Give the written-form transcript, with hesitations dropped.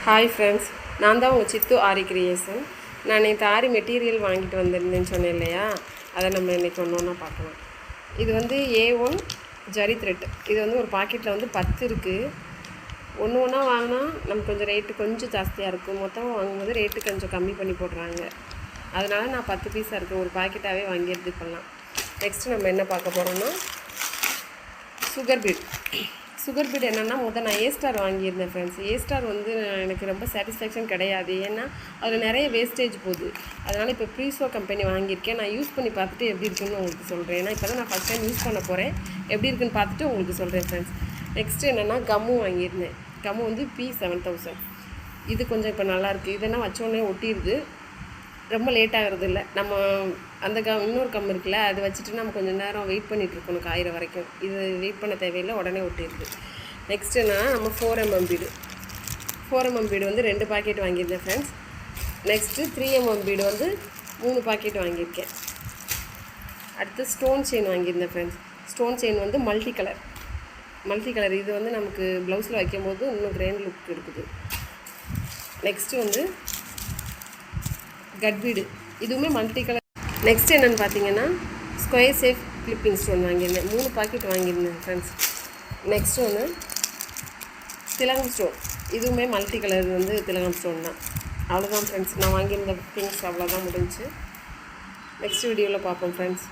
Hi friends, நான் தான் உங்கள் சித்து ஆரி கிரியேஷன். நான் நேற்று ஆரி மெட்டீரியல் வாங்கிட்டு வந்திருந்தேன்னு சொன்னேன் இல்லையா, அதை நம்ம இன்றைக்கி ஒன்று ஒன்றா பார்க்கலாம். இது வந்து A1 ஜரி த்ரெட். இது வந்து ஒரு பாக்கெட்டில் வந்து 10 இருக்குது. ஒன்று ஒன்றா வாங்கினா நமக்கு கொஞ்சம் ரேட்டு கொஞ்சம் ஜாஸ்தியாக இருக்கும். மொத்தமாக வாங்கும்போது ரேட்டு கொஞ்சம் கம்மி பண்ணி போடுறாங்க. அதனால் நான் 10 பீஸாக இருக்குது ஒரு பாக்கெட்டாகவே வாங்கி எடுத்து பண்ணலாம். நெக்ஸ்ட்டு நம்ம என்ன பார்க்க போகிறோம்னா சுகர் பீட் என்னென்னா நான் A ஸ்டார் வாங்கியிருந்தேன் ஃப்ரெண்ட்ஸ். A ஸ்டார் வந்து எனக்கு ரொம்ப சாட்டிஸ்ஃபேக்ஷன் கிடையாது. ஏன்னா அதில் நிறைய வேஸ்டேஜ் போகுது. அதனால் இப்போ ப்ரீசோ கம்பெனி வாங்கியிருக்கேன். நான் யூஸ் பண்ணி பார்த்துட்டு எப்படி இருக்குன்னு உங்களுக்கு சொல்கிறேன். ஏன்னா இப்போ தான் நான் ஃபஸ்ட் டைம் யூஸ் பண்ண போகிறேன். எப்படி இருக்குன்னு பார்த்துட்டு உங்களுக்கு சொல்கிறேன் ஃப்ரெண்ட்ஸ். நெக்ஸ்ட்டு என்னென்னா கம்மு வாங்கியிருந்தேன். கம்மு வந்து P7000. இது கொஞ்சம் இப்போ நல்லாயிருக்கு. இதெல்லாம் வச்சோடனே ஒட்டிடுது, ரொம்ப லேட் ஆகிறது இல்லை. நம்ம அந்த இன்னொரு கம் இருக்குல்ல, அது வச்சுட்டு நம்ம கொஞ்சம் நேரம் வெயிட் பண்ணிகிட்ருக்கணும் காயிற வரைக்கும். இது வெயிட் பண்ண தேவையில்லை, உடனே ஒட்டிடுது. நெக்ஸ்ட் என்னன்னா நம்ம 4mm பீடு வந்து 2 பாக்கெட் வாங்கியிருந்தேன் ஃப்ரெண்ட்ஸ். நெக்ஸ்ட்டு 3mm பீடு வந்து 3 பாக்கெட் வாங்கியிருக்கேன். அடுத்து ஸ்டோன் செயின் வாங்கியிருந்தேன் ஃப்ரெண்ட்ஸ். ஸ்டோன் செயின் வந்து மல்டி கலர். இது வந்து நமக்கு ப்ளவுஸில் வைக்கும்போது இன்னும் கிராண்ட் லுக் இருக்குது. நெக்ஸ்ட்டு வந்து கட் பீடு, இதுவுமே மல்டி கலர். நெக்ஸ்ட் என்னென்னு பார்த்தீங்கன்னா ஸ்கொயர் சேஃப் கிளிப்பிங் ஸ்டோன் வாங்கியிருந்தேன். 3 பாக்கெட் வாங்கியிருந்தேன் ஃப்ரெண்ட்ஸ். நெக்ஸ்ட்டு ஒன்று திலகம் ஸ்டோன். இதுவுமே மல்டி கலர் வந்து திலகம் ஸ்டோன் தான். அவ்வளோதான் ஃப்ரெண்ட்ஸ், நான் வாங்கியிருந்த திங்ஸ் அவ்வளோதான் முடிஞ்சு. நெக்ஸ்ட் வீடியோவில் பார்ப்போம் ஃப்ரெண்ட்ஸ்.